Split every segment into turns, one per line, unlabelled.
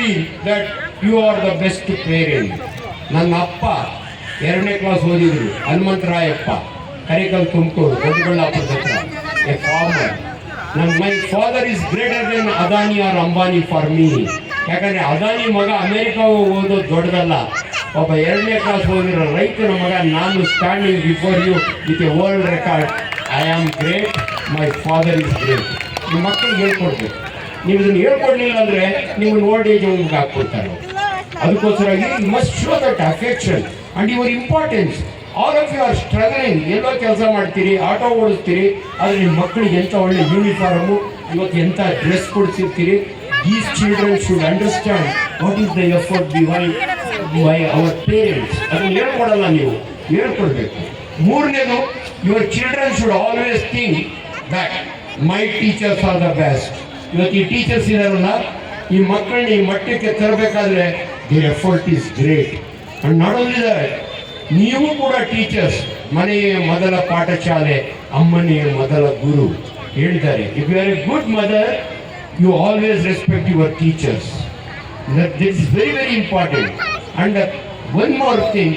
feel that you are the best parent. ನನ್ನ ಅಪ್ಪ 2ನೇ ಕ್ಲಾಸ್ ಓದಿದ್ರು, ಹನುಮಂತರಾಯಪ್ಪ, ಕರಿಕಲ್, ತುಮಕೂರು, ದೊಡ್ಡಬಳ್ಳಾಪುರದ ಹತ್ರ, a farmer. My father is greater than Adani or Ambani for me. ಯಾಕಂದರೆ ಅದಾನಿ ಮಗ ಅಮೇರಿಕಾ ಓದೋದು ದೊಡ್ಡದಲ್ಲ, ಒಬ್ಬ 2ನೇ ಕ್ಲಾಸ್ ಓದಿರೋ ರೈತನ ಮಗ ನಾನು standing before you with a world record. I am great, my father is great. ನಿಮ್ಮ ಮಕ್ಕಳಿಗೆ ಹೇಳ್ಕೊಡ್ಬೇಕು. ನೀವು ಇದನ್ನು ಹೇಳ್ಕೊಡ್ಲಿಲ್ಲ ಅಂದರೆ ನಿಮ್ಮನ್ನು ಓಲ್ಡ್ ಏಜ್ ಹೋಮ್ಗೆ ಹಾಕ್ಕೊಡ್ತಾರೆ. ಅದಕ್ಕೋಸ್ಕರಾಗಿ you must show that affection and your importance. All of you are struggling. ಎಲ್ಲೋ ಕೆಲಸ ಮಾಡ್ತೀರಿ, ಆಟೋ ಓಡಿಸ್ತೀರಿ, ಆದರೆ ನಿಮ್ಮ ಮಕ್ಕಳಿಗೆ ಎಂಥ ಒಳ್ಳೆ ಯೂನಿಫಾರ್ಮು, ಇವತ್ತು ಎಂಥ ಡ್ರೆಸ್ ಕೊಡಿಸಿರ್ತೀರಿ. These children should understand what is the effort behind by our parents. ಅದನ್ನು ಹೇಳ್ಕೊಡಲ್ಲ, ನೀವು ಹೇಳ್ಕೊಡ್ಬೇಕು. 3ನೇದು, your children should always think that my teachers are the best. ಇವತ್ತು ಈ ಟೀಚರ್ಸ್ ಇದಾರಲ್ಲ, ಈ ಮಕ್ಕಳನ್ನ ಈ ಮಟ್ಟಕ್ಕೆ ತರಬೇಕಾದ್ರೆ their effort is great. And not only that, ನೀವು ಕೂಡ ಟೀಚರ್ಸ್. ಮನೆಯೇ ಮೊದಲ ಪಾಠಶಾಲೆ, ಅಮ್ಮನೆಯೇ ಮೊದಲ ಗುರು ಹೇಳಿದ್ದಾರೆ. If you are a good mother, you always respect your teachers. This is very very important. And one more thing,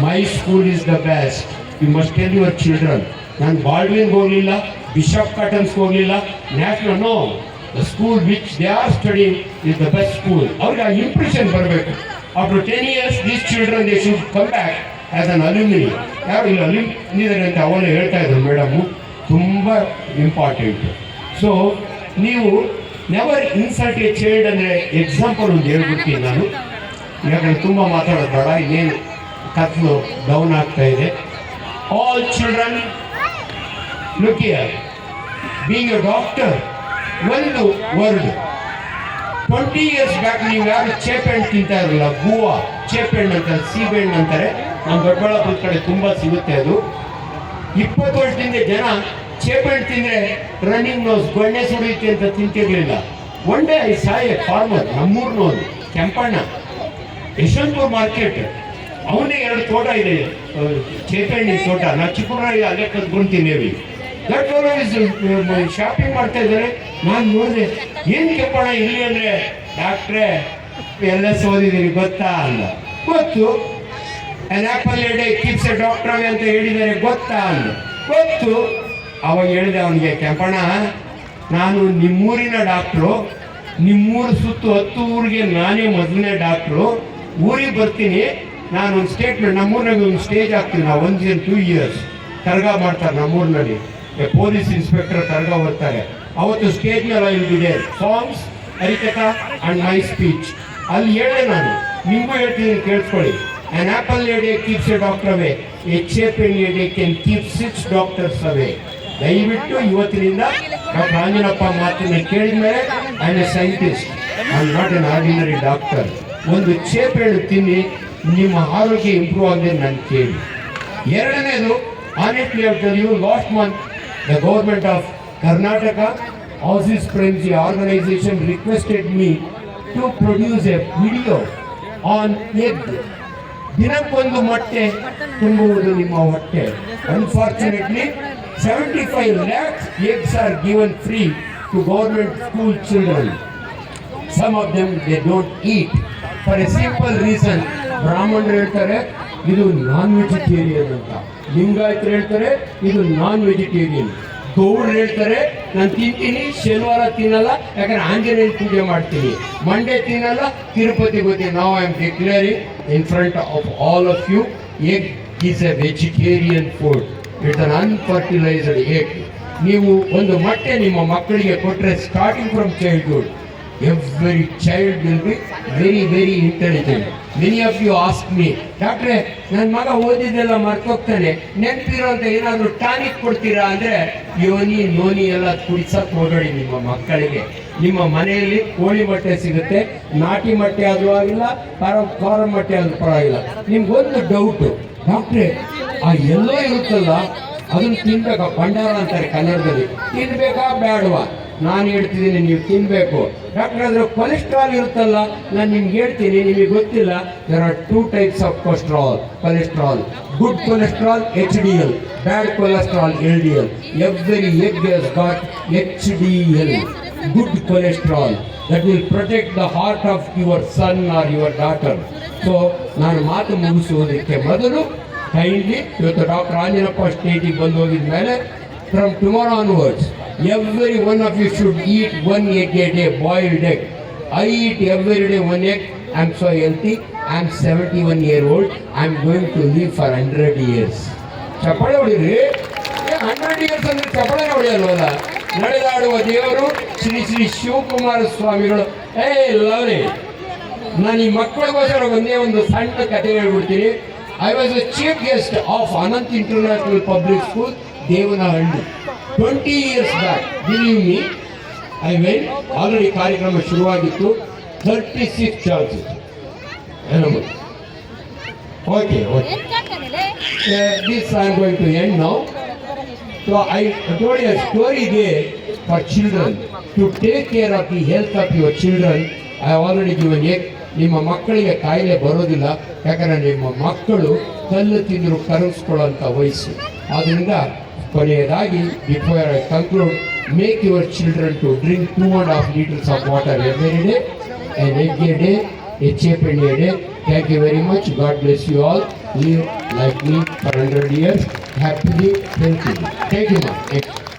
my school is the best. You must tell your children. ನಾನು ಬಾಲ್ವಿನ್ಗೆ ಹೋಗಲಿಲ್ಲ, Bishop ಕಾಟನ್ಸ್ಗೆ ಹೋಗಲಿಲ್ಲ, national, no, the school which they are studying is the best school. ಅವ್ರಿಗೆ ಆ impression ಬರಬೇಕು. After 10 years these children they should come back as an alumni. ಯಾರು ಇಲ್ಲ ಅಲ್ಯೂಮಿನಿ ಅಂತ ಅವನು ಹೇಳ್ತಾ ಇದ್ರು ಮೇಡಮು, ತುಂಬ ಇಂಪಾರ್ಟೆಂಟ್. ಸೊ ನೀವು ನೆವರ್ ಇನ್ಸಲ್ಟ್ ಎ ಚೈಲ್ಡ್ ಅಂದರೆ ಎಕ್ಸಾಂಪಲ್ ಒಂದು ಹೇಳ್ಬಿಡ್ತೀನಿ ನಾನು, ಯಾಕಂದರೆ ತುಂಬ ಮಾತಾಡೋದು ಬೇಡ, ಇನ್ನೇನು ಕತ್ಲು ಡೌನ್ ಆಗ್ತಾ ಇದೆ. All children look here, being A doctor, ಒಂದು ವರ್ಡ್. 20 years ಬ್ಯಾಕ್ ನೀವು ಯಾರು ಚೇಪೆಣ್ಣು ತಿಂತಾ ಇರಲಿಲ್ಲ, ಗೋವಾ ಚೇಪೆಣ್ಣು ಅಂತಾರೆ, ಸೀಬೆಣ್ಣು ಅಂತಾರೆ, ನಮ್ಮ ದೊಡ್ಡಬಳ್ಳಾಪುರದ ಕಡೆ ತುಂಬ ಸಿಗುತ್ತೆ ಅದು. 20 ವರ್ಷದಿಂದ ಜನ ಚೇಪೆಣ್ಣು ತಿಂದರೆ ರನ್ನಿಂಗ್ ನೋಸ್, ಗೊಣ್ಣೆ ಸುಡಿಯುತ್ತೆ ಅಂತ ತಿಂತಿರ್ಲಿಲ್ಲ. One day I saw a farmer, ನಮ್ಮೂರ್ನವನು, ಕೆಂಪಣ್ಣ, ಯಶವಂತಪುರ ಮಾರ್ಕೆಟ್, ಅವನೇ 2 ತೋಟ ಇದೆ, ಚೇಪೆಣ್ಣಿನ ತೋಟ. ನಾವು ಚಿಕ್ಕೂರಲ್ಲಿ ಅಲ್ಲೇ ಕದ್ಕೊಂತೀವಿ. ದಟ್ ಫೆಲೋ ಇಸ್ ಶಾಪಿಂಗ್ ಮಾಡ್ತಾ ಇದ್ದಾರೆ. ನಾನು ನೋಡಿದೆ, ಏನು ಕೆಂಪಣ್ಣ ಇಲ್ಲಿ ಅಂದರೆ, ಡಾಕ್ಟ್ರೇ LS ಓದಿದ್ದೀನಿ ಗೊತ್ತಾ ಅಂದ. ಗೊತ್ತು. An apple a day keeps a doctor ಅಂತ ಹೇಳಿದ್ದಾರೆ ಗೊತ್ತಾ ಅಂದ. ಗೊತ್ತು. ಅವಾಗ ಹೇಳಿದೆ ಅವನಿಗೆ, ಕೆಂಪಣ್ಣ ನಾನು ನಿಮ್ಮೂರಿನ ಡಾಕ್ಟ್ರು, ನಿಮ್ಮೂರು ಸುತ್ತು 10 ಊರಿಗೆ ನಾನೇ ಮೊದಲನೇ ಡಾಕ್ಟ್ರು. ಊರಿಗೆ ಬರ್ತೀನಿ, ನಾನು ಒಂದು ಸ್ಟೇಟ್ಮೆಂಟ್, ನಮ್ಮೂರಿನಾಗ ಒಂದು ಸ್ಟೇಜ್ ಹಾಕ್ತೀನಿ ನಾವು, 1 year 2 years ಕರ್ಗ ಮಾಡ್ತಾರೆ ನಮ್ಮೂರಿನಲ್ಲಿ. ಪೊಲೀಸ್ ಇನ್ಸ್ಪೆಕ್ಟರ್ ಕರ್ಗ ಬರ್ತಾರೆ. ಅವತ್ತು ಸ್ಟೇಜ್ ಮೇಲೆ ಇಲ್ದಿದೆ songs, Harikatha and my speech. ಅಲ್ಲಿ ಹೇಳಿದೆ ನಾನು, ನಿಮಗೂ ಹೇಳ್ತೀನಿ ಕೇಳಿಸ್ಕೊಳ್ಳಿ. An apple a day keeps a doctor away, a chepen a day can keep 6 doctors away. ದಯವಿಟ್ಟು ಇವತ್ತಿನಿಂದ ಡಾಕ್ಟರ್ ಆಂಜನಪ್ಪ ಮಾತನ್ನು ಕೇಳಿದ ಮೇಲೆ I am a scientist, I am not an ordinary doctor. ಒಂದು ಚೇಪೆಣ್ಣು ತಿನ್ನಿ, ನಿಮ್ಮ ಆರೋಗ್ಯ ಇಂಪ್ರೂವ್ ಆಗಿದೆ ನಾನು ಕೇಳಿ. 2ನೇದು, honestly I tell you, last month the government of Karnataka Aussies Frenzy organization requested me to produce a video on egg. ದಿನಕ್ಕೊಂದು ಮೊಟ್ಟೆ ತುಂಬುವುದು ನಿಮ್ಮ ಹೊಟ್ಟೆ. Unfortunately 75 lakhs eggs are given free to government school children. Some of them they don't eat for a simple reason. ಬ್ರಾಹ್ಮಣರು ಹೇಳ್ತಾರೆ ಇದು non vegetarian ಅಂತ, ಲಿಂಗಾಯತರು ಹೇಳ್ತಾರೆ ಇದು ನಾನ್ ವೆಜಿಟೇರಿಯನ್, ಗೌಡ್ರು ಹೇಳ್ತಾರೆ ನಾನು ತಿಂತೀನಿ, ಶನಿವಾರ ತಿನ್ನಲ್ಲ ಯಾಕಂದ್ರೆ ಆಂಜನೇಯ ಪೂಜೆ ಮಾಡ್ತೀನಿ, ಮಂಡೇ ತಿನ್ನಲ್ಲ, ತಿರುಪತಿ ಹೋಗ್ತೀನಿ. ನಾವು I am declaring in front of all of you, egg is a vegetarian food. It's an unfertilised egg. ನೀವು ಒಂದು ಮೊಟ್ಟೆ ನಿಮ್ಮ ಮಕ್ಕಳಿಗೆ ಕೊಟ್ಟರೆ, starting from childhood, every child will be very very intelligent. Many of you ask me, ಡಾಕ್ಟ್ರೆ ನನ್ನ ಮಗ ಓದಿದ್ದೆಲ್ಲ ಮರ್ತೋಗ್ತಾನೆ, ನೆನಪಿರೋಂಥ ಏನಾದರೂ ಟಾನಿಕ್ ಕೊಡ್ತೀರಾ ಅಂದರೆ, ಯೋನಿ ನೋನಿ ಎಲ್ಲ ಕುಡಿಸಕ್ಕೆ ಹೋಗಬೇಡಿ ನಿಮ್ಮ ಮಕ್ಕಳಿಗೆ. ನಿಮ್ಮ ಮನೆಯಲ್ಲಿ ಕೋಳಿ ಮೊಟ್ಟೆ ಸಿಗುತ್ತೆ, ನಾಟಿ ಮೊಟ್ಟೆ ಆದರೂ ಆಗಿಲ್ಲ, ಫಾರಂ ಮೊಟ್ಟೆ ಆದರೂ ಪರವಾಗಿಲ್ಲ. ನಿಮ್ಗೊಂದು ಡೌಟು, ಡಾಕ್ಟ್ರೆ ಆ ಎಲ್ಲೋ ಇರುತ್ತಲ್ಲ ಅದನ್ನು ತಿನ್ಬೇಕಾ, ಭಂಡಾರ ಅಂತಾರೆ ಕನ್ನಡದಲ್ಲಿ, ತಿನ್ಬೇಕಾ ಬೇಡವಾ? ನಾನು ಹೇಳ್ತಿದ್ದೀನಿ ನೀವು ತಿನ್ನಬೇಕು. ಡಾಕ್ಟರ್ ಅದರ ಕೊಲೆಸ್ಟ್ರಾಲ್ ಇರುತ್ತಲ್ಲ, ನಾನು ನಿಮ್ಗೆ ಹೇಳ್ತೀನಿ, ನಿಮಗೆ ಗೊತ್ತಿಲ್ಲ. There are 2 types of cholesterol. Good cholesterol HDL, bad cholesterol LDL. Every egg has got HDL. good cholesterol that will protect the heart of your son or your daughter. So ನಾನು ಮಾತು ಮುಗಿಸುವುದಕ್ಕೆ ಮೊದಲು kindly ಇವತ್ತು doctor Anjanappa ಸ್ಟೇಟಿಗೆ ಬಂದು ಹೋಗಿದ ಮೇಲೆ from tomorrow onwards every one of you should eat 1 egg a day, boiled egg. I eat every day 1 egg. I'm so healthy. I'm 71 years old. I'm going to live for 100 years. ಚಪ್ಪಾಳೆ ಹೊಡೀರಿ. 100 years ಅಂದ್ರೆ ಚಪ್ಪಾಳೆ ಹೊಡೆಯಲ್ವಲ್ಲ. ನಡೆದಾಡುವ ದೇವರು ಶ್ರೀ ಶ್ರೀ ಶಿವಕುಮಾರ ಸ್ವಾಮಿಗಳು. Lovely. ನಾನು ಈ ಮಕ್ಕಳಿಗೋಸ್ಕರ ಒಂದೇ ಒಂದು ಸಣ್ಣ ಕಥೆ ಹೇಳ್ಬಿಡ್ತೀನಿ. I was a chief guest of Anant International Public School, Devanahalli. 20 years back, believe me, I went, already ಕಾರ್ಯಕ್ರಮ ಶುರುವಾಗಿತ್ತು, 36 chances. Okay. This I am going to end now. So I told you a story there for children. To take care of the health of your children, I have already given it. ನಿಮ್ಮ ಮಕ್ಕಳಿಗೆ ಕಾಯಿಲೆ ಬರೋದಿಲ್ಲ, ಯಾಕಂದರೆ ನಿಮ್ಮ ಮಕ್ಕಳು ಕಲ್ಲು ತಿಂದರು ಕರಗಿಸ್ಕೊಳ್ಳೋಂಥ ವಯಸ್ಸು. ಆದ್ದರಿಂದ ಕೊನೆಯದಾಗಿ before I conclude, make your children to drink 2.5 liters of water every day, an egg a day, a chapin a day. Thank you very much. God bless you all. Live like me for 100 years, happily, healthily. Thank you, ma'am.